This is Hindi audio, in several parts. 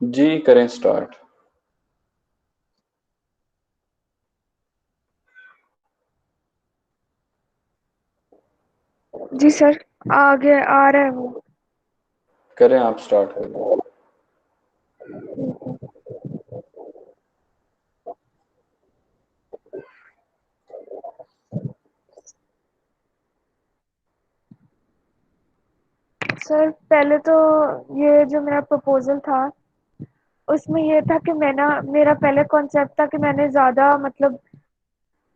जी करें स्टार्ट। जी सर। आगे आ रहा है वो। करें, आप स्टार्ट करें। सर पहले तो ये जो मेरा प्रपोजल था उसमें ये था कि मैं ना मेरा पहले कॉन्सेप्ट था कि मैंने ज़्यादा मतलब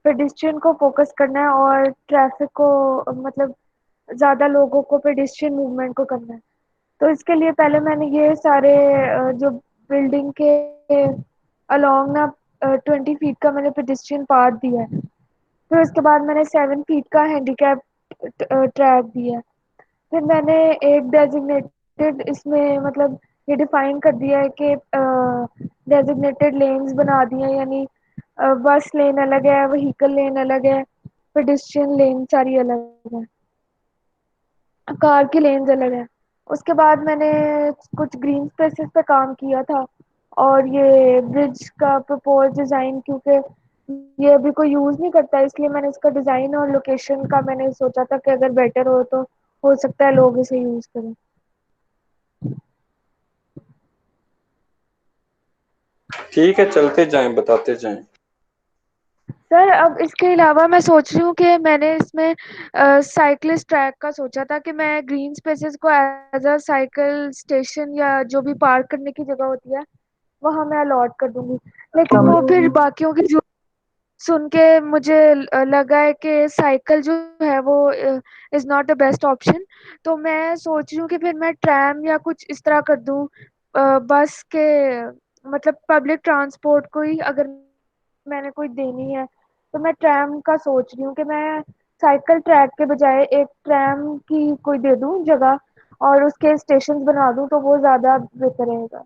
पेडिस्ट्रियन को फोकस करना है और ट्रैफिक को मतलब ज़्यादा लोगों को पेडिस्ट्रियन मूवमेंट को करना है। तो इसके लिए पहले मैंने ये सारे जो बिल्डिंग के अलोंग ना 20 फीट का मैंने पेडिस्ट्रियन पाथ दिया है। फिर उसके बाद मैंने 7 फीट का हैंडीकैप ट्रैक दिया है। फिर मैंने एक डेजिग्नेटेड इसमें मतलब ये डिफाइन कर दिया है कि डेजिग्नेटेड लेन्स बना दिए हैं, यानी बस लेन अलग है, व्हीकल लेन अलग है, पेडिस्ट्रियन लेन सारी अलग है, कार की लेन्स अलग है। उसके बाद मैंने कुछ ग्रीन स्पेसेस पे काम किया था और ये ब्रिज का प्रपोज डिज़ाइन, क्योंकि ये अभी कोई यूज़ नहीं करता इसलिए मैंने इसका डिज़ाइन और लोकेशन का मैंने सोचा था कि अगर बेटर हो तो हो सकता है लोग इसे यूज़ करें। ठीक है, चलते जाएं, बताते जाएं। सर अब इसके अलावा मैं सोच रही हूँ कि मैंने इसमें साइक्लिस्ट ट्रैक का सोचा था कि मैं ग्रीन स्पेसेस को एज अ साइकिल स्टेशन या जो भी पार्क करने की जगह होती है वहाँ मैं अलॉट कर दूंगी। लेकिन वो फिर बाकियों की जो सुन के मुझे लगा है कि साइकिल जो है वो is not the best option. तो मैं सोच रही हूँ कि फिर मैं ट्रैम या कुछ इस तरह कर दूँ, बस के मतलब पब्लिक ट्रांसपोर्ट को ही अगर मैंने कोई देनी है तो मैं ट्रैम का सोच रही हूँ कि मैं साइकिल ट्रैक के बजाय एक ट्रैम की कोई दे दूँ जगह और उसके स्टेशन बना दूँ तो वो ज़्यादा बेहतर रहेगा।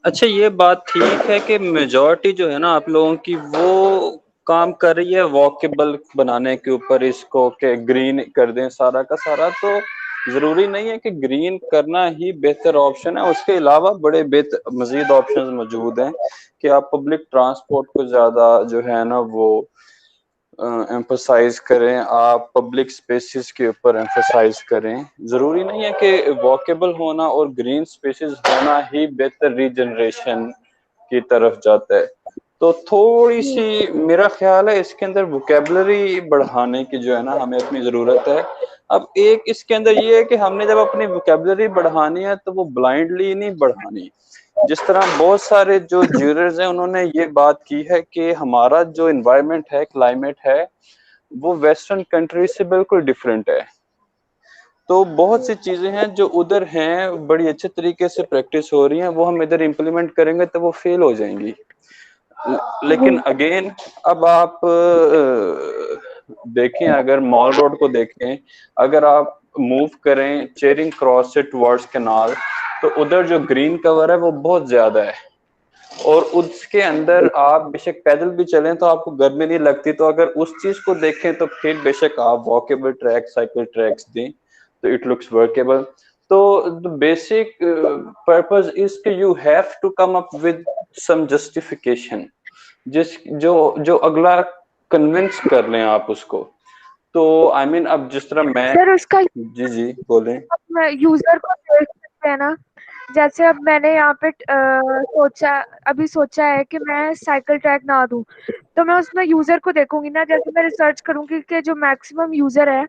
अच्छा, ये बात ठीक है कि मेजॉरिटी जो है ना आप लोगों की वो काम कर रही है वॉकेबल बनाने के ऊपर, इसको कि ग्रीन कर दें सारा का सारा। तो जरूरी नहीं है कि ग्रीन करना ही बेहतर ऑप्शन है, उसके अलावा बड़े बेहतर मजीद ऑप्शंस मौजूद हैं कि आप पब्लिक ट्रांसपोर्ट को ज्यादा जो है ना वो एम्फोसाइज करें, आप पब्लिक स्पेसेस के ऊपर एम्फोसाइज करें। जरूरी नहीं है कि वॉकेबल होना और ग्रीन स्पेसेस होना ही बेहतर रीजनरेशन की तरफ जाता है। तो थोड़ी जी। सी मेरा ख्याल है इसके अंदर वोकेबलरी बढ़ाने की जो है ना हमें अपनी जरूरत है। अब एक इसके अंदर ये है कि हमने जब अपनी वोकेबलरी बढ़ानी है तो वो ब्लाइंडली नहीं बढ़ानी। जिस तरह बहुत सारे जो ज्यूरर्स हैं उन्होंने ये बात की है कि हमारा जो इन्वायरमेंट है, क्लाइमेट है, वो वेस्टर्न कंट्री से बिल्कुल डिफरेंट है। तो बहुत सी चीजें हैं जो उधर हैं, बड़ी अच्छे तरीके से प्रैक्टिस हो रही हैं, वो हम इधर इम्प्लीमेंट करेंगे तो वो फेल हो जाएंगी। लेकिन जी। अगेन, अब आप देखें, अगर मॉल रोड को देखें, अगर आप मूव करें चेरिंग क्रॉस से टुवर्ड्स कैनाल, तो उधर जो ग्रीन कवर है वो बहुत ज्यादा है। और उसके अंदर आप बेशक पैदल भी चलें तो आपको गर्मी नहीं लगती। तो अगर उस चीज को देखें तो फिर बेशक आप वॉकेबल ट्रैक, साइकिल ट्रैक्स दें तो इट लुक्स वर्केबल। तो द बेसिक पर्पस इज कि you have to come up with some justification, जिस जो जो अगला कन्विंस कर लें आप उसको। तो आई मीन अब जिस तरह मैं, सर उसका जी जी बोलें। यूजर को देख सकते हैं ना। जैसे अब मैंने यहाँ पे सोचा है कि मैं साइकिल ट्रैक ना दूं, तो मैं उसमें यूजर को देखूंगी ना। जैसे मैं रिसर्च करूंगी कि जो मैक्सिमम यूजर है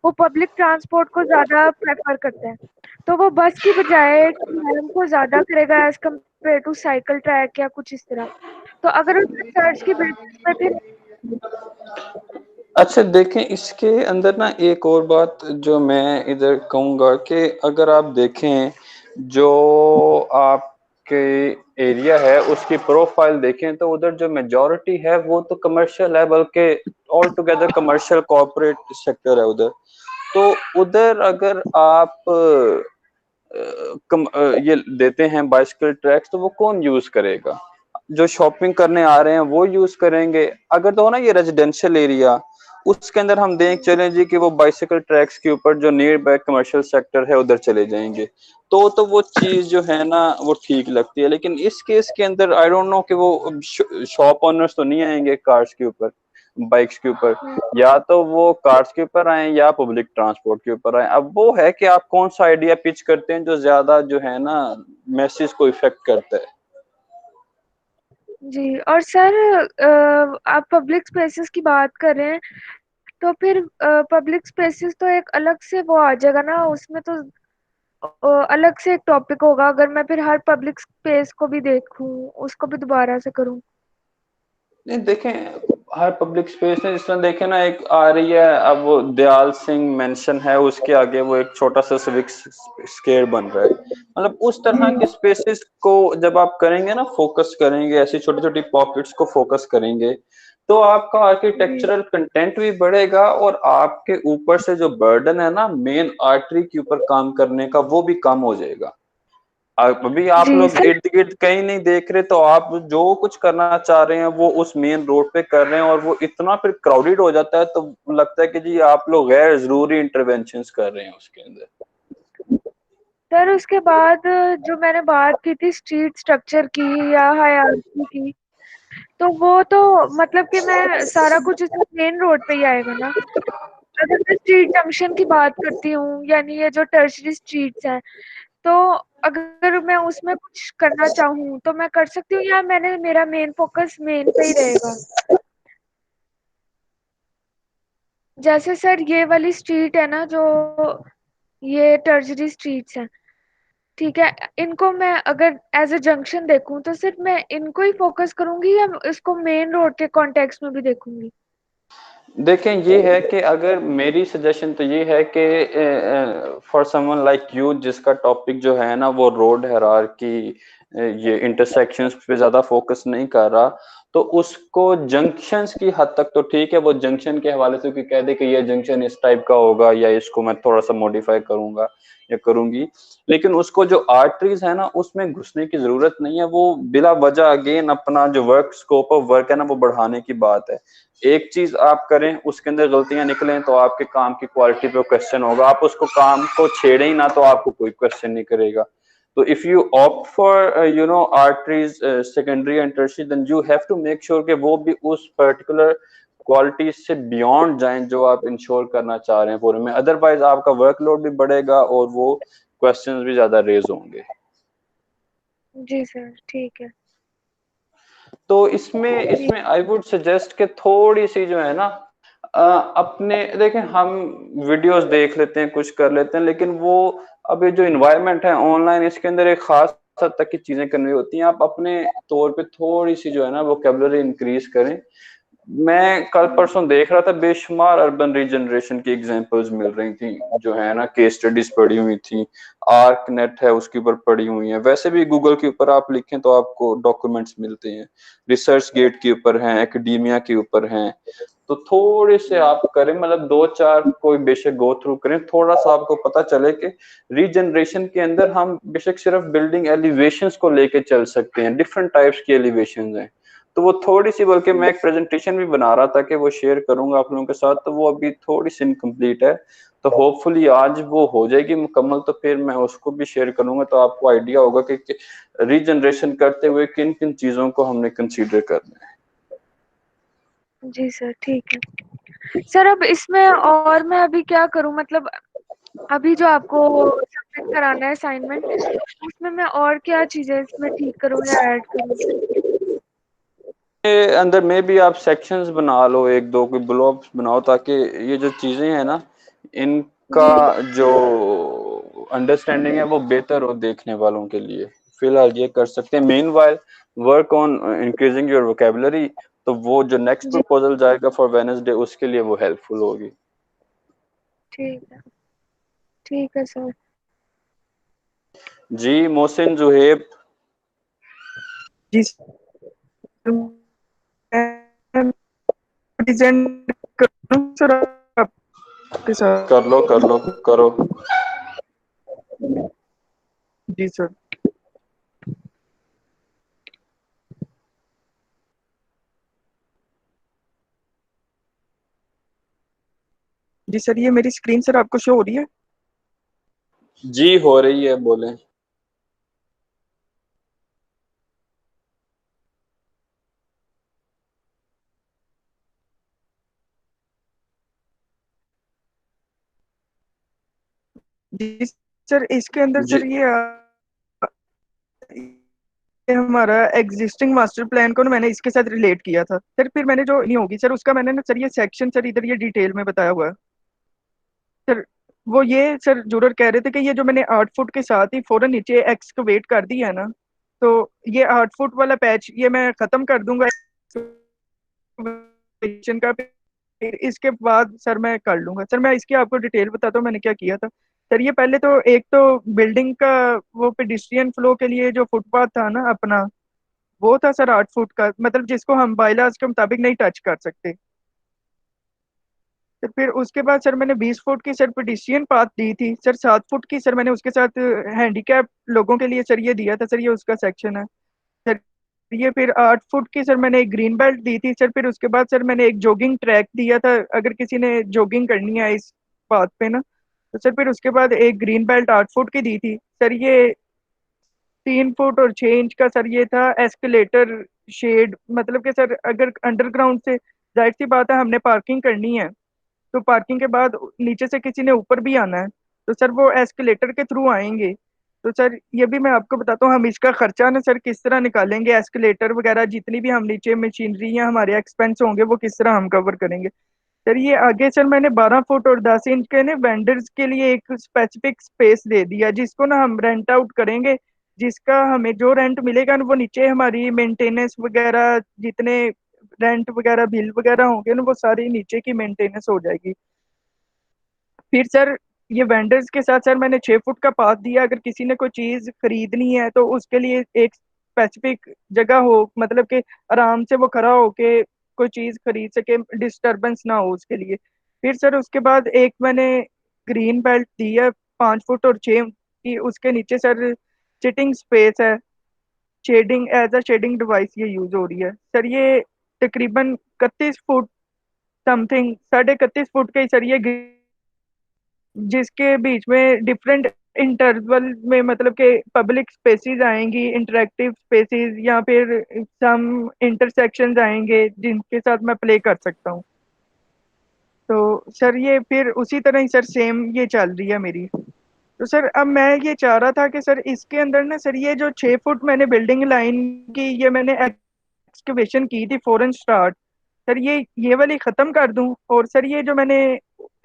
वो पब्लिक ट्रांसपोर्ट को ज्यादा प्रेफर करते हैं, तो वो बस की बजाय ट्रैम को ज्यादा करेगा as compare to cycle track या कुछ इस तरह। तो अगर उस रिसर्च की बेसिस पे फिर अच्छा देखें, इसके अंदर ना एक और बात जो मैं इधर कहूँगा कि अगर आप देखें जो आपके एरिया है उसकी प्रोफाइल देखें तो उधर जो मेजॉरिटी है वो तो कमर्शियल है, बल्कि all together commercial corporate sector है उधर। तो उधर अगर आप ये देते हैं बाइसिकल ट्रैक्स तो वो कौन यूज करेगा? जो शॉपिंग करने आ रहे हैं वो यूज करेंगे। अगर तो हो ना ये रेजिडेंशियल एरिया, उसके अंदर हम देख चले जी कि वो बाइसिकल ट्रैक्स के ऊपर जो नियर बाय कमर्शियल सेक्टर है उधर चले जाएंगे, तो वो चीज जो है ना वो ठीक लगती है। लेकिन इस केस के अंदर आई डोंट नो कि वो शॉप ओनर्स तो नहीं आएंगे कार्स के ऊपर, बाइक्स के ऊपर, या तो वो कार्स के ऊपर आए या पब्लिक ट्रांसपोर्ट के ऊपर आए। अब वो है कि आप कौन सा आइडिया पिच करते हैं जो ज्यादा जो है ना मैसेज को इफेक्ट करता है। जी। और सर आप पब्लिक स्पेसेस की बात कर रहे हैं, तो फिर पब्लिक स्पेसेस तो एक अलग से वो आ जाएगा ना, उसमें तो अलग से एक टॉपिक होगा, अगर मैं फिर हर पब्लिक स्पेस को भी देखूं, उसको भी दोबारा से करूं। नहीं देखें, हर पब्लिक स्पेस में जिस तरह देखें ना, एक आ रही है अब वो दयाल सिंह मेंशन है, उसके आगे वो एक छोटा सा सिविक स्क्वायर बन रहा है। मतलब उस तरह के स्पेसेस को जब आप करेंगे ना, फोकस करेंगे, ऐसी छोटी छोटी पॉकेट्स को फोकस करेंगे, तो आपका जी आर्किटेक्चरल कंटेंट भी बढ़ेगा और आपके ऊपर से जो बर्डन है ना मेन आर्टरी के ऊपर काम करने का, वो भी कम हो जाएगा। अभी आप जी लोग सर। इर्द गिर्द कहीं नहीं देख रहे, तो आप जो कुछ करना चाह रहे हैं वो उस मेन रोड पे कर रहे हैं, और वो इतना फिर क्राउडेड हो जाता है तो लगता है कि जी आप लोग गैर जरूरी इंटरवेंशंस कर रहे हैं उसके अंदर। सर उसके बाद जो मैंने बात की थी स्ट्रीट स्ट्रक्चर की या हायरार्की की, तो वो तो मतलब कि मैं सारा कुछ इसमें मेन रोड पे ही आएगा ना। अगर मैं स्ट्रीट जंक्शन की बात करती हूँ, यानी ये जो टर्शरी स्ट्रीट्स हैं, तो अगर मैं उसमें कुछ करना चाहूँ तो मैं कर सकती हूँ, या मैंने मेरा मेन फोकस मेन पे ही रहेगा। जैसे सर ये वाली स्ट्रीट है ना, जो ये टर्शरी स्ट्रीट्स हैं, ठीक है, इनको मैं अगर एज अ जंक्शन देखूं तो सिर्फ मैं इनको ही फोकस करूंगी, या इसको मेन रोड के कॉन्टेक्स्ट में भी देखूंगी। देखें ये है कि अगर मेरी सजेशन तो ये है कि फॉर समवन लाइक यू, जिसका टॉपिक जो है ना वो रोड हायरार्की, ये इंटरसेक्शंस पे ज्यादा फोकस नहीं कर रहा, तो उसको जंक्शंस की हद तक तो ठीक है, वो जंक्शन के हवाले से कि कह दे कि ये जंक्शन इस टाइप का होगा या इसको मैं थोड़ा सा मॉडिफाई करूंगा या करूंगी। लेकिन उसको जो आर्टरीज है ना उसमें घुसने की जरूरत नहीं है, वो बिला वजह अगेन अपना जो वर्क स्कोप ऑफ वर्क है ना वो बढ़ाने की बात है। एक चीज आप करें उसके अंदर गलतियां निकलें तो आपके काम की क्वालिटी पे क्वेश्चन होगा, आप उसको काम को छेड़े ही ना तो आपको कोई क्वेश्चन नहीं करेगा। तो if you opt for you know arteries secondary and tertiary, then you have to make sure कि वो भी उस पर्टिकुलर क्वालिटी से बियॉन्ड जाएं जो आप इंश्योर करना चाह रहे हैं पूरे में, अदरवाइज आपका वर्कलोड भी बढ़ेगा और वो क्वेश्चंस भी ज्यादा रेज होंगे। जी सर ठीक है। तो इसमें जी इसमें आई वुड सजेस्ट कि थोड़ी सी जो है ना अपने देखें, हम वीडियोस देख लेते हैं, कुछ कर लेते हैं, लेकिन वो अब ये जो इन्वायरमेंट है ऑनलाइन, इसके अंदर एक खास हद तक की चीजें करनी होती हैं। आप अपने तौर पे थोड़ी सी जो है ना वोकेबलरी इंक्रीज करें। मैं कल परसों देख रहा था, बेशुमार अर्बन रीजनरेशन की एग्जांपल्स मिल रही थी, जो है ना केस स्टडीज पड़ी हुई थी, आर्क नेट है उसके ऊपर पड़ी हुई है, वैसे भी गूगल के ऊपर आप लिखें तो आपको डॉक्यूमेंट्स मिलते हैं, रिसर्च गेट के ऊपर हैं, एकेडमिया के ऊपर हैं। तो थोड़े से आप करें, मतलब दो चार कोई बेशक गो थ्रू करें, थोड़ा सा आपको पता चले कि रीजनरेशन के अंदर हम बेशक सिर्फ बिल्डिंग एलिवेशंस को लेके चल सकते हैं, डिफरेंट टाइप्स की एलिवेशंस हैं। तो वो थोड़ी सी, बल्कि मैं एक प्रेजेंटेशन भी बना रहा था कि वो शेयर करूंगा आप लोगों के साथ, तो वो अभी थोड़ी सी इनकम्प्लीट है, तो होपफुली आज वो हो जाएगी मुकम्मल, तो फिर मैं उसको भी शेयर करूंगा, तो आपको आइडिया होगा कि रीजनरेशन करते हुए किन किन चीजों को हमने कंसीडर करना है। जी सर ठीक है। सर अब इसमें और मैं अभी क्या करूं, मतलब अभी जो आपको सबमिट कराना है असाइनमेंट, उसमें मैं और क्या चीजें इसमें ठीक करूं या ऐड करूं। के अंदर में भी आप सेक्शंस बना लो, एक दो कोई ब्लॉक्स बनाओ, ताकि ये जो चीजें हैं ना इनका जी जो अंडरस्टैंडिंग है वो बेहतर हो देखने वालों के लिए। फिलहाल ये कर सकते हैं, main while work on increasing your vocabulary, तो वो जो नेक्स्ट जी प्रपोजल जाएगा फॉर वेडनेसडे उसके लिए वो हेल्पफुल होगी। ठीक है सर। जी मोहसिन जुहेब। जी प्रेजेंट करूं सर आपके कर लो साथ। कर लो, करो। जी सर। जी सर, ये मेरी स्क्रीन सर आपको शो हो रही है? जी हो रही है, बोलें। जी सर, इसके अंदर जी सर ये हमारा एग्जिस्टिंग मास्टर प्लान को ना मैंने इसके साथ रिलेट किया था सर। फिर मैंने जो नहीं होगी सर उसका मैंने ना सर ये सेक्शन सर इधर ये डिटेल में बताया हुआ है सर। वो ये सर जरूर कह रहे थे कि ये जो मैंने 8 फुट के साथ ही फौरन नीचे एक्सकवेट कर दिया है ना, तो ये 8 फुट वाला पैच ये मैं खत्म कर दूंगा excavation का। फिर इसके बाद सर मैं कर लूंगा सर। मैं इसकी आपको डिटेल बताता हूँ मैंने क्या किया था सर। ये पहले तो एक तो बिल्डिंग का वो पेडिस्ट्रियन फ्लो के लिए जो फुटपाथ था ना अपना, वो था सर 8 फुट का, मतलब जिसको हम बाइलाज के मुताबिक नहीं टच कर सकते। तो फिर उसके बाद सर मैंने 20 फुट की सर पेडिस्ट्रियन पाथ दी थी सर। 7 फुट की सर मैंने उसके साथ हैंडीकैप लोगों के लिए सर ये दिया था सर, ये उसका सेक्शन है सर। ये फिर 8 फुट की सर मैंने एक ग्रीन बेल्ट दी थी सर। फिर उसके बाद सर मैंने एक जॉगिंग ट्रैक दिया था अगर किसी ने जॉगिंग करनी है इस पाथ पे ना, तो सर फिर उसके बाद एक ग्रीन बेल्ट 8 फुट की दी थी सर। ये 3 फुट और 6 इंच का सर ये था एस्केलेटर शेड, मतलब कि सर अगर अंडरग्राउंड से जाहिर सी बात है हमने पार्किंग करनी है, तो पार्किंग के बाद नीचे से किसी ने ऊपर भी आना है, तो सर वो एस्केलेटर के थ्रू आएंगे। तो सर ये भी मैं आपको बताता हूँ हम इसका खर्चा ना सर किस तरह निकालेंगे, एस्केलेटर वगैरह जितनी भी हम नीचे मशीनरी या हमारे एक्सपेंस होंगे वो किस तरह हम कवर करेंगे सर। ये आगे सर मैंने 12 फुट और 10 इंच के ना वेंडर्स के लिए एक स्पेसिफिक स्पेस दे दिया जिसको ना हम रेंट आउट करेंगे, जिसका हमें जो रेंट मिलेगा ना वो नीचे हमारी मेंटेनेंस वगैरह जितने रेंट वगैरह बिल वगैरह होंगे ना वो सारी नीचे की मेंटेनेंस हो जाएगी। फिर सर ये वेंडर्स के साथ सर मैंने 6 फुट का पाथ दिया, अगर किसी ने कोई चीज खरीदनी है तो उसके लिए एक स्पेसिफिक जगह हो, मतलब कि आराम से वो खड़ा होके कोई चीज खरीद सके, डिस्टरबेंस ना हो उसके लिए। फिर सर उसके बाद एक मैंने ग्रीन बेल्ट दी है 5 फुट और 6 की, उसके नीचे सर सिटिंग स्पेस है, shading as a shading device ये यूज हो रही है सर। ये तकरीबन 31 फुट समथिंग 31.5 फुट के सर ये जिसके बीच में डिफरेंट इंटरवल में मतलब कि पब्लिक स्पेसेस आएंगी, इंटरेक्टिव स्पेसेस या फिर सम इंटरसेक्शंस आएंगे जिनके साथ मैं प्ले कर सकता हूँ। तो सर ये फिर उसी तरह ही सर सेम ये चल रही है मेरी। तो सर अब मैं ये चाह रहा था कि सर इसके अंदर ना सर ये जो 6 फुट मैंने बिल्डिंग लाइन की ये मैंने एक्सकवेशन की थी फॉरेन स्टार्ट, सर ये वाली खत्म कर दूं, और सर ये जो मैंने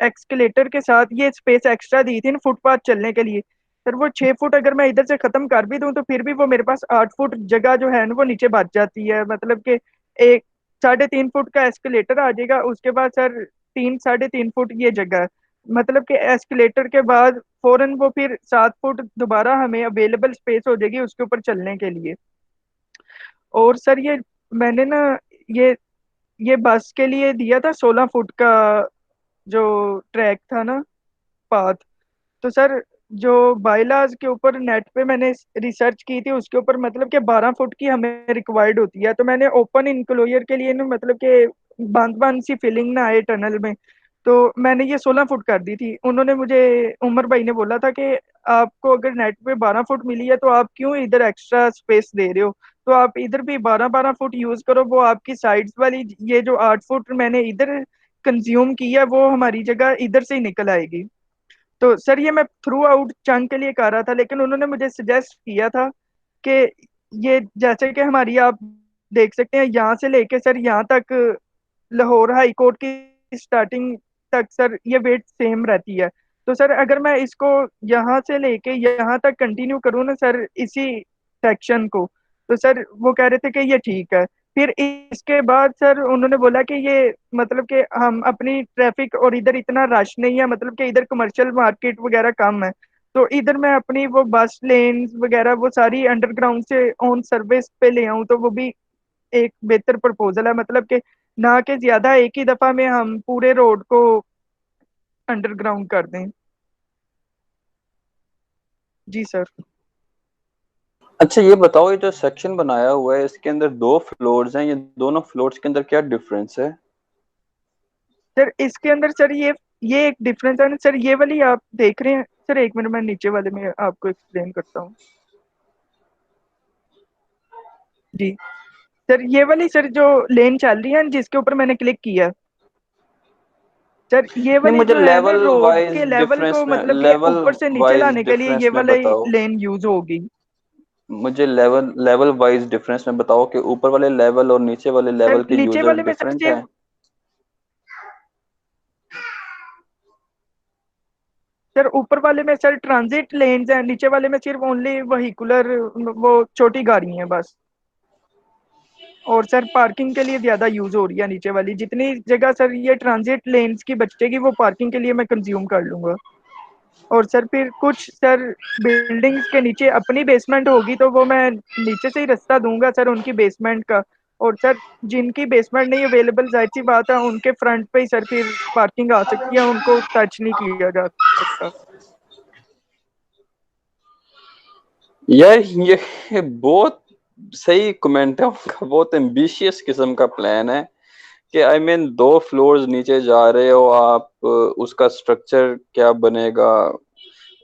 एक्सकेलेटर के साथ ये स्पेस एक्स्ट्रा दी थी ना फुटपाथ चलने के लिए, सर वो 6 फुट अगर मैं इधर से खत्म कर भी दूं तो फिर भी वो मेरे पास 8 फुट जगह जो है ना वो नीचे बच जाती है, मतलब कि एक 3.5 फुट का एस्केलेटर आ जाएगा, उसके बाद सर 3 3.5 फुट ये जगह है, मतलब कि एस्केलेटर के बाद फौरन वो फिर 7 फुट दोबारा हमें अवेलेबल स्पेस हो जाएगी उसके ऊपर चलने के लिए। और सर ये मैंने ना ये ये बस के लिए दिया था 16 फुट का जो ट्रैक था ना पाथ। तो सर जो बाइलाज के ऊपर नेट पे मैंने रिसर्च की थी उसके ऊपर मतलब कि 12 फुट की हमें रिक्वायर्ड होती है, तो मैंने ओपन इनक्लोजर के लिए ना मतलब कि बंद बंद सी फीलिंग ना आए टनल में, तो मैंने ये 16 फुट कर दी थी। उन्होंने मुझे उमर भाई ने बोला था कि आपको अगर नेट पे 12 फुट मिली है तो आप क्यों इधर एक्स्ट्रा स्पेस दे रहे हो, तो आप इधर भी 12 12 फुट यूज करो, वो आपकी साइड्स वाली ये जो 8 फुट मैंने इधर कंज्यूम किया वो हमारी जगह इधर से ही निकल आएगी। तो सर ये मैं थ्रू आउट चंक के लिए कर रहा था, लेकिन उन्होंने मुझे सजेस्ट किया था कि ये जैसे कि हमारी आप देख सकते हैं यहाँ से लेके सर यहाँ तक लाहौर हाई कोर्ट की स्टार्टिंग तक सर ये वेट सेम रहती है। तो सर अगर मैं इसको यहाँ से लेके यहाँ तक कंटिन्यू करूँ ना सर इसी सेक्शन को, तो सर वो कह रहे थे कि ये ठीक है। फिर इसके बाद सर उन्होंने बोला कि ये मतलब कि हम अपनी ट्रैफिक और इधर इतना रश नहीं है, मतलब कि इधर कमर्शियल मार्केट वगैरह कम है, तो इधर मैं अपनी वो बस लेन्स वगैरह वो सारी अंडरग्राउंड से ऑन सर्विस पे ले आऊँ, तो वो भी एक बेहतर प्रपोजल है, मतलब कि ना कि ज्यादा एक ही दफा में हम पूरे रोड को अंडरग्राउंड कर दें। जी सर। अच्छा, ये बताओ, ये जो सेक्शन बनाया हुआ है इसके अंदर 2 फ्लोर्स हैं, ये दोनों फ्लोर्स के अंदर क्या डिफरेंस है? सर इसके अंदर सर ये ये एक डिफरेंस है ना सर। ये वाली आप देख रहे हैं सर, एक मिनट मैं नीचे वाले में आपको एक्सप्लेन करता हूँ जी। सर ये वाली सर जो लेन चल रही है जिसके ऊपर मैंने क्लिक किया सर, ये नहीं, वाली मुझे जो है ना लेवल रोड वाइज के लेवल डिफरेंस को में मतलब कि लेवल ऊपर से नीचे वाइज लाने के लिए ये डिफरेंस में वाली बताओ। लेन यूज होगी। मुझे लेवल लेवल वाइज डिफरेंस में बताओ कि ऊपर वाले लेवल और नीचे वाले सर लेवल के नीचे यूजर वाले में सर डिफरेंट सिर्फ हैं। सर ऊपर वाले में सर ट्रांजिट लेन्स हैं, नीचे वाले में सिर्फ ओनली वहीकुलर वो छोटी गाड़ी हैं बस। और सर पार्किंग के लिए ज्यादा यूज हो रही है नीचे वाली। जितनी जगह सर ये ट्रांजिट लेन्स की बचेगी वो पार्किंग के लिए मैं कंज्यूम कर लूंगा। और सर फिर कुछ सर बिल्डिंग्स के नीचे अपनी बेसमेंट होगी तो वो मैं नीचे से ही रास्ता दूंगा सर उनकी बेसमेंट का। और सर जिनकी बेसमेंट नहीं अवेलेबल, जाहिर सी बात है उनके फ्रंट पे ही सर फिर पार्किंग आ सकती है, उनको टच नहीं किया जा सकता। यार ये बहुत सही कमेंट है उनका, बहुत एम्बिशियस किस्म का प्लान है कि आई मीन 2 फ्लोर्स नीचे जा रहे हो आप, उसका स्ट्रक्चर क्या बनेगा,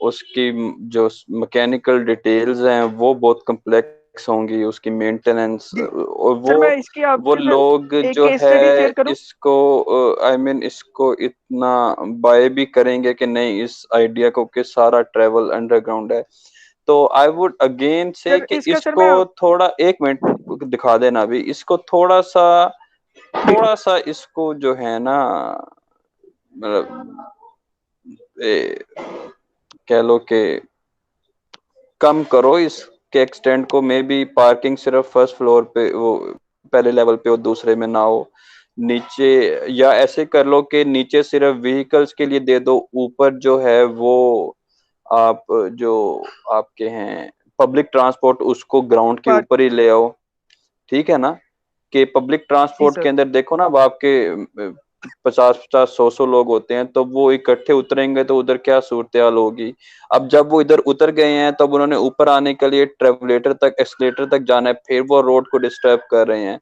उसकी जो मैकेनिकल डिटेल्स हैं वो बहुत कम्प्लेक्स होंगी, उसकी मेंटेनेंस, जी और सर, मैं इसकी वो आपसे सर लोग एक जो केस है स्टडी शेयर करूं। इसको आई मीन इसको इतना बाय भी करेंगे कि नहीं इस आइडिया को कि सारा ट्रेवल अंडरग्राउंड है। तो आई वुड अगेन से सर कि इसका सर इसको मैं थोड़ा, एक मिनट दिखा देना अभी, इसको थोड़ा सा इसको जो है ना, मतलब कह लो कि कम करो इसके एक्सटेंड को, मे बी पार्किंग सिर्फ फर्स्ट फ्लोर पे, वो पहले लेवल पे हो, दूसरे में ना हो नीचे, या ऐसे कर लो कि नीचे सिर्फ व्हीकल्स के लिए दे दो, ऊपर जो है वो आप जो आपके हैं पब्लिक ट्रांसपोर्ट उसको ग्राउंड के पार्क। ऊपर ही ले आओ। ठीक है ना, कि पब्लिक जी ट्रांसपोर्ट के सर। अंदर देखो ना, अब आपके 50-50 100-100 लोग होते हैं, तो वो इकट्ठे उतरेंगे तो उधर क्या सूरत हाल होगी। अब जब वो इधर उतर गए हैं तब उन्होंने ऊपर आने के लिए ट्रेवलेटर तक, एस्केलेटर तक जाना है, फिर वो रोड को डिस्टर्ब कर रहे हैं।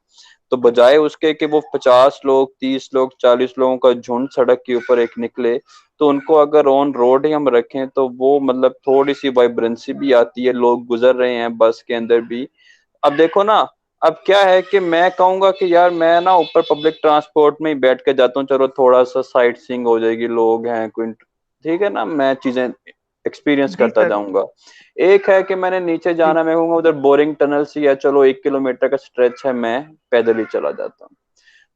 तो बजाय उसके कि वो 50 लोग, 30 लोग, 40 लोगों का झुंड सड़क के ऊपर एक निकले, तो उनको अगर ऑन रोड ही हम रखें तो वो मतलब थोड़ी सी वाइब्रेंसी भी आती है, लोग गुजर रहे हैं बस के अंदर भी। अब देखो ना, अब क्या है कि मैं कहूंगा कि यार मैं ना ऊपर पब्लिक ट्रांसपोर्ट में ही बैठ के जाता हूँ, चलो थोड़ा सा साइट सीइंग हो जाएगी, लोग हैं कोई, ठीक है ना, मैं चीजें एक्सपीरियंस जी करता सर। जाऊंगा। एक है कि मैंने नीचे जी जाना, मैं कहूंगा उधर बोरिंग टनल सी है, चलो 1 किलोमीटर का स्ट्रेच है, मैं पैदल ही चला जाता हूँ।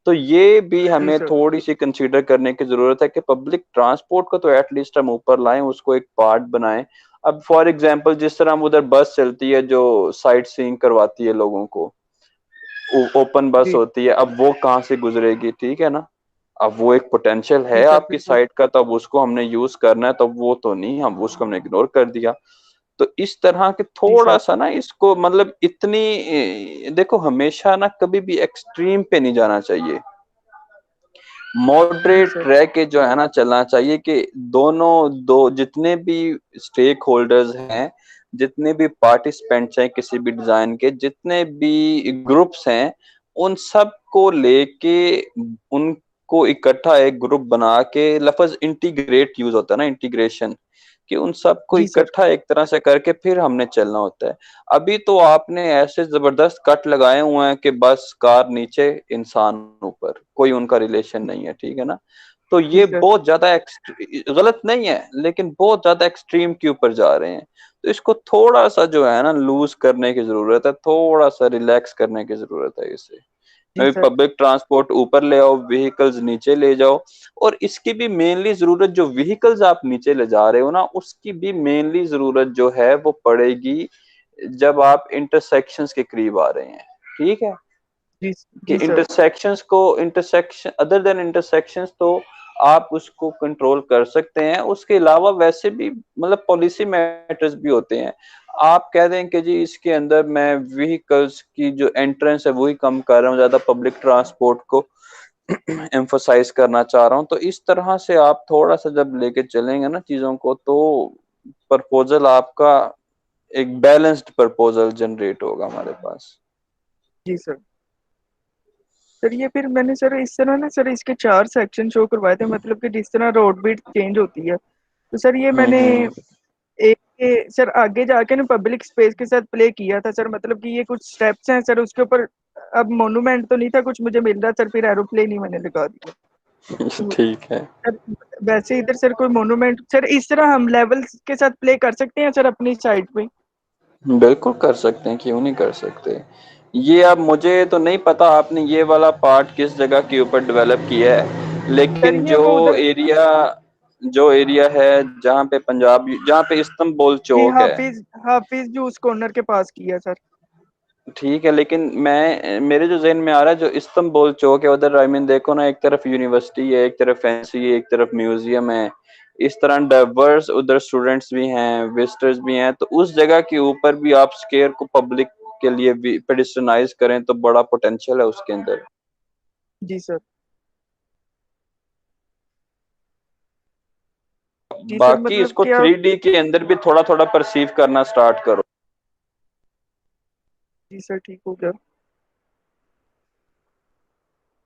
तो ये भी जी हमें सर। थोड़ी सी कंसीडर करने की जरूरत है कि पब्लिक ट्रांसपोर्ट को तो एटलीस्ट हम ऊपर लाएं, उसको एक पार्ट बनाएं। अब फॉर एग्जांपल जिस तरह हम उधर बस चलती है जो साइट सीइंग करवाती है लोगों को, ओपन बस जी होती है, अब वो कहाँ से गुजरेगी, ठीक है ना। अब वो एक पोटेंशियल जी है सर आपकी बिल्कुल। साइट का, तब उसको हमने यूज करना है, तब वो तो नहीं, हम उसको हमने इग्नोर कर दिया। तो इस तरह के जी थोड़ा सर। सा ना इसको मतलब इतनी देखो हमेशा ना कभी भी एक्सट्रीम पे नहीं जाना चाहिए, जी मॉडरेट सर। रह के जो है ना चलना चाहिए, कि दोनों दो जितने भी स्टेक होल्डर्स हैं, जितने भी पार्टिसिपेंट्स हैं किसी भी डिजाइन के, जितने भी ग्रुप्स हैं, उन सब को लेके उनको इकट्ठा एक ग्रुप बना के, लफ्ज इंटीग्रेट यूज होता है ना, इंटीग्रेशन, कि उन सबको जी सर। इकट्ठा एक तरह से करके फिर हमने चलना होता है। अभी तो आपने ऐसे जबरदस्त कट लगाए हुए हैं कि बस कार नीचे इंसान ऊपर, कोई उनका रिलेशन नहीं है, ठीक है ना। तो जी ये सर। बहुत ज्यादा गलत नहीं है, लेकिन बहुत ज्यादा एक्सट्रीम के ऊपर जा रहे हैं। तो इसको थोड़ा सा जो है ना लूज करने की जरूरत है, थोड़ा सा रिलैक्स करने की जरूरत है इसे। जी सर। पब्लिक ट्रांसपोर्ट ऊपर ले आओ, व्हीकल्स नीचे ले जाओ। और इसकी भी मेनली जरूरत, जो व्हीकल्स आप नीचे ले जा रहे हो ना, उसकी भी मेनली जरूरत जो है वो पड़ेगी जब आप इंटरसेक्शंस के करीब आ रहे हैं, ठीक है। जी कि जी sir. Intersection other than intersections तो आप उसको कंट्रोल कर सकते हैं, उसके अलावा वैसे भी मतलब पॉलिसी मैटर्स भी होते हैं। आप कह दें कि जी इसके अंदर मैं व्हीकल्स की जो एंट्रेंस है वही कम कर रहा हूँ, ज्यादा पब्लिक ट्रांसपोर्ट को एम्फोसाइज करना चाह रहा हूँ, तो इस तरह से आप थोड़ा सा जब लेके चलेंगे ना चीजों को, तो प्रपोजल आपका एक बैलेंस्ड प्रपोजल जनरेट होगा हमारे पास। जी सर। सर ये फिर मैंने सर इस तरह ना सर इसके 4 सेक्शन शो करवाए थे, मतलब कि जिस तरह रोड बीट चेंज होती है, तो सर ये मैंने हम्म। एक सर आगे जाके ना पब्लिक स्पेस के साथ प्ले किया था सर, मतलब कि ये कुछ स्टेप्स हैं सर उसके ऊपर। अब मोनूमेंट तो नहीं था कुछ मुझे मिल रहा सर, फिर एरोप्लेन ही मैंने लगा दिया। तो ठीक है। सर वैसे इधर सर कोई मोनूमेंट सर इस तरह हम लेवल के साथ प्ले कर सकते हैं सर अपनी साइड पे? बिल्कुल कर सकते हैं, क्यों नहीं कर सकते। ये अब मुझे तो नहीं पता आपने ये वाला पार्ट किस जगह के ऊपर डेवलप किया है, सर लेकिन ये वो उधर जो एरिया है जहाँ पे पंजाब, जहाँ पे इस्तांबुल जी चौक है, हाफिज जूस कॉर्नर के पास किया सर। ठीक है। लेकिन मैं, मेरे जो ज़हन में आ रहा है, जो इस्तांबुल चौक है उधर, आई मीन देखो ना, एक तरफ यूनिवर्सिटी है, एक तरफ फैंसी है, एक तरफ म्यूजियम है, इस तरह डाइवर्स उधर स्टूडेंट्स भी हैं, विजिटर्स भी हैं, तो उस जगह के ऊपर भी आप स्केयर को पब्लिक के लिए भी पेडिस्ट्रियनाइज करें तो बड़ा पोटेंशियल है उसके अंदर। जी सर। जी सर बाकी मतलब इसको क्या? 3D के अंदर भी थोड़ा थोड़ा परसीव करना स्टार्ट करो। जी सर ठीक हो गया।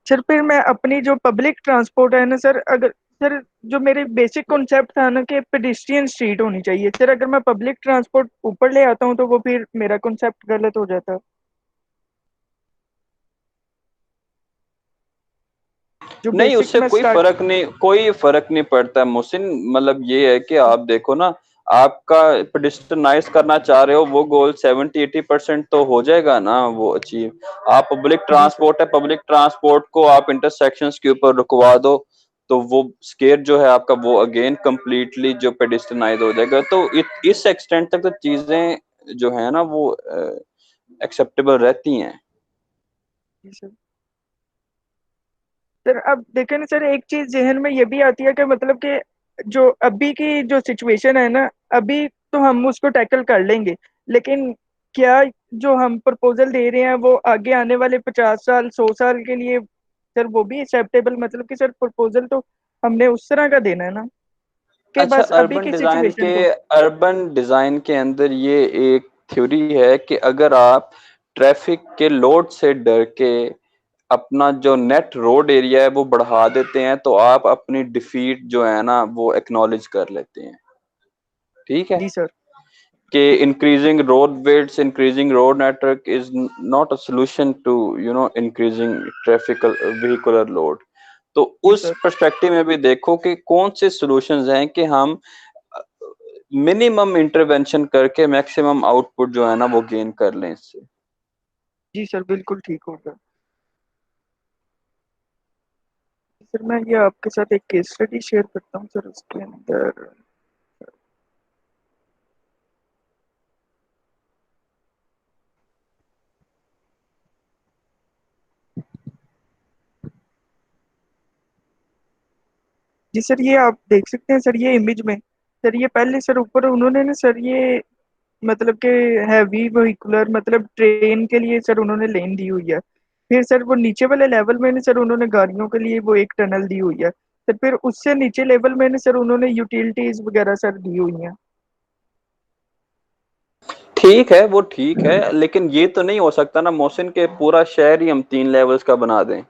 सर फिर मैं अपनी जो पब्लिक ट्रांसपोर्ट है ना सर, अगर सर जो मेरे बेसिक कॉन्सेप्ट था ना कि पेडिस्ट्रियन स्ट्रीट होनी चाहिए सर, अगर मैं पब्लिक ट्रांसपोर्ट ऊपर ले आता हूँ तो वो फिर मेरा कॉन्सेप्ट गलत हो जाता। जो नहीं, बेसिक उससे मैं स्टार्ट। कोई फर्क नहीं पड़ता मोहसिन। मतलब ये है कि आप देखो ना, आपका पेडिस्ट्रियनाइज करना चाह रहे हो, वो गोल 70-80% तो हो जाएगा ना वो अचीव। आप पब्लिक जी सर। ट्रांसपोर्ट है, पब्लिक ट्रांसपोर्ट को आप इंटरसेक्शंस के ऊपर रुकवा दो, तो वो स्केयर जो है आपका, वो अगेन कंप्लीटली जो पेडिस्ट्रियनाइज हो जाएगा। तो इस एक्सटेंट तक तो चीजें जो है ना वो एक्सेप्टेबल रहती हैं। जी सर। सर अब देखें ना सर, एक चीज जहन में ये भी आती है कि मतलब कि जो अभी की जो सिचुएशन है ना, अभी तो हम उसको टैकल कर लेंगे, लेकिन क्या जो हम प्रपोजल दे रहे हैं वो आगे आने वाले 50 साल 100 साल के लिए सर वो भी एक्सेप्टेबल, मतलब कि सर प्रपोजल तो हमने उस तरह का देना है ना कि अच्छा, बस अभी की सिचुएशन को। अर्बन डिजाइन के अंदर ये एक थ्योरी है कि अगर आप ट्रैफिक के लोड से डर के अपना जो नेट रोड एरिया है वो बढ़ा देते हैं, तो आप अपनी डिफीट जो है ना वो एक्नॉलेज कर लेते हैं। ठीक है जी सर। कि increasing road widths, increasing road network is not a solution to increasing traffic vehicular load. तो जी उस सर। पर्सपेक्टिव में भी देखो कि कौन से सॉल्यूशंस हैं कि हम मिनिमम इंटरवेंशन करके मैक्सिमम आउटपुट जो है ना वो गेन कर लें इससे। जी सर बिल्कुल ठीक होगा। सर मैं ये आपके साथ एक केस स्टडी शेयर करता हूँ सर, उसके अंदर जी सर ये आप देख सकते हैं सर ये इमेज में। सर ये पहले सर ऊपर उन्होंने ना सर ये मतलब कि हैवी व्हीकुलर मतलब ट्रेन के लिए सर उन्होंने लेन दी हुई है। फिर सर वो नीचे वाले लेवल में ना सर उन्होंने गाड़ियों के लिए वो एक टनल दी हुई है सर। फिर उससे नीचे लेवल में ना सर उन्होंने यूटिलिटीज वगैरह सर दी हुई हैं। ठीक है, वो ठीक है, लेकिन ये तो नहीं हो सकता ना मोहसिन के पूरा शहर ही हम 3 लेवल्स का बना दें।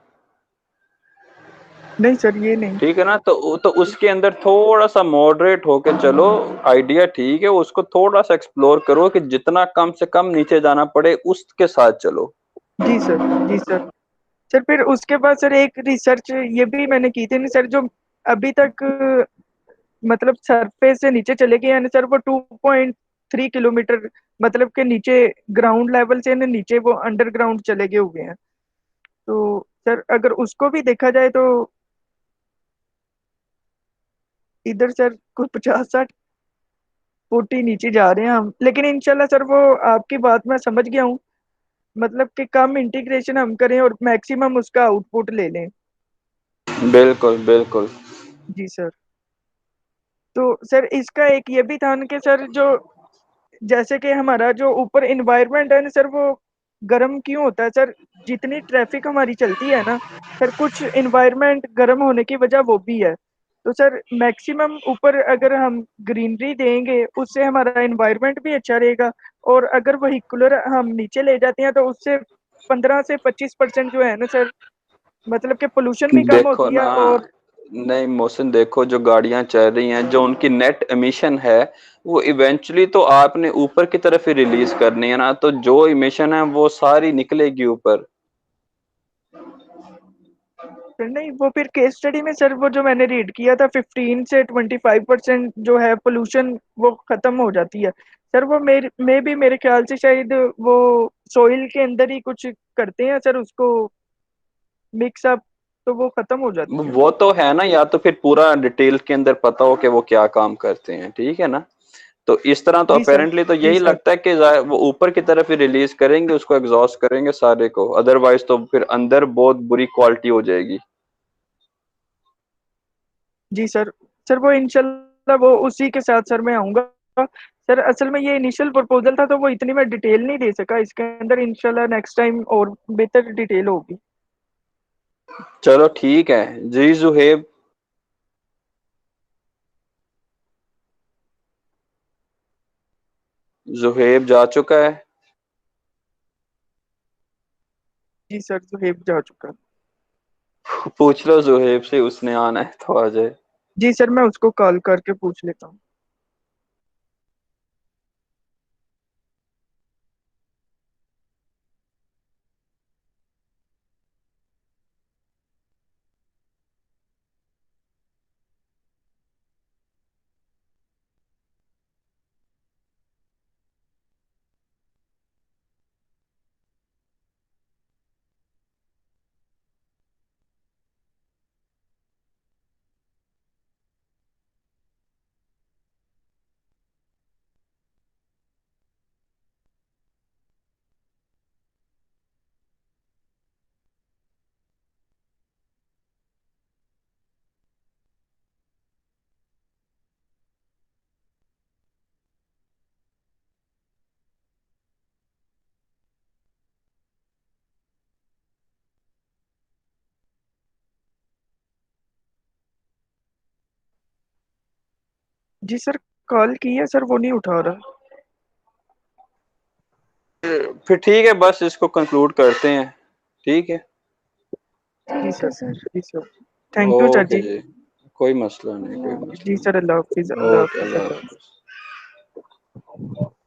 नहीं सर ये नहीं। ठीक है ना, तो उसके अंदर थोड़ा सा मॉडरेट होके चलो। आइडिया ठीक है, उसको थोड़ा सा एक्सप्लोर करो कि जितना कम से कम नीचे जाना पड़े उसके साथ चलो। जी सर। जी सर। सर फिर उसके बाद सर एक रिसर्च ये भी मैंने की थी ना सर, जो अभी तक मतलब सरफेस से नीचे चले गए हैं ना सर वो 2.3 किलोमीटर, मतलब के नीचे ग्राउंड लेवल से ना नीचे वो अंडरग्राउंड चले गए हुए हैं। तो सर अगर उसको भी देखा जाए तो इधर सर कुछ 50-60 फुट ही नीचे जा रहे हैं हम, लेकिन इंशाल्लाह सर वो आपकी बात मैं समझ गया हूँ, मतलब कि कम इंटीग्रेशन हम करें और मैक्सिमम उसका आउटपुट ले लें। बिल्कुल बिल्कुल। जी सर। तो सर इसका एक ये भी था ना कि सर जो जैसे कि हमारा जो ऊपर इन्वायरमेंट है ना सर वो गर्म क्यों होता है सर, जितनी ट्रैफिक हमारी चलती है ना सर, कुछ इन्वायरमेंट गर्म होने की वजह वो भी है। तो सर मैक्सिमम ऊपर अगर हम ग्रीनरी देंगे उससे हमारा इन्वायरमेंट भी अच्छा रहेगा, और अगर वहीकुलर हम नीचे ले जाते हैं तो उससे 15 से 25% जो है ना सर मतलब कि पोल्यूशन भी कम देखो होती है ना, और नहीं मोहसिन, देखो जो गाड़ियां चल रही हैं, जो उनकी नेट एमिशन है, वो इवेंचुअली तो आपने ऊपर की तरफ ही रिलीज करनी है ना, तो जो इमिशन है वो सारी निकलेगी ऊपर। फिर नहीं, वो फिर केस स्टडी में सर वो जो मैंने रीड किया था 15 से 25% जो है पोल्यूशन वो खत्म हो जाती है सर। वो मेरे ख्याल से शायद वो सोइल के अंदर ही कुछ करते हैं सर, उसको मिक्स अप, तो वो खत्म हो जाती है। वो तो है ना, या तो फिर पूरा डिटेल के अंदर पता हो कि वो क्या काम करते हैं, ठीक है ना। तो इस तरह तो जी सर। अपेरेंटली तो जी यही सर। लगता है कि वो ऊपर की तरफ ही रिलीज करेंगे, उसको एग्जॉस्ट करेंगे सारे को, अदरवाइज तो फिर अंदर बहुत बुरी क्वालिटी हो जाएगी। जी सर। सर वो इंशाल्लाह वो उसी के साथ सर मैं आऊँगा। सर असल में ये इनिशियल प्रपोजल था तो वो इतनी मैं डिटेल नहीं दे सका, इसके अंदर इंशाल्लाह नेक्स्ट टाइम और बेहतर डिटेल होगी। चलो ठीक है जी जुहेब। जुहेब जा चुका है। जी सर, सुहेब जा चुका। पूछ लो जुहेब से, उसने आना है तो आ जाए। जी सर, मैं उसको कॉल करके पूछ लेता हूँ। जी सर, कॉल की है सर, वो नहीं उठा रहा। फिर ठीक है, बस इसको कंक्लूड करते हैं, ठीक है। जी ठीक है सर। सर। जी sir. Thank you sir okay जी। जी, कोई मसला नहीं, कोई अल्लाह जी मसला सर, नहीं। अल्लाह हाफिज, अल्लाह ओके, हाफिज, अल्लाह अल्लाह हाफिज। हाफिज।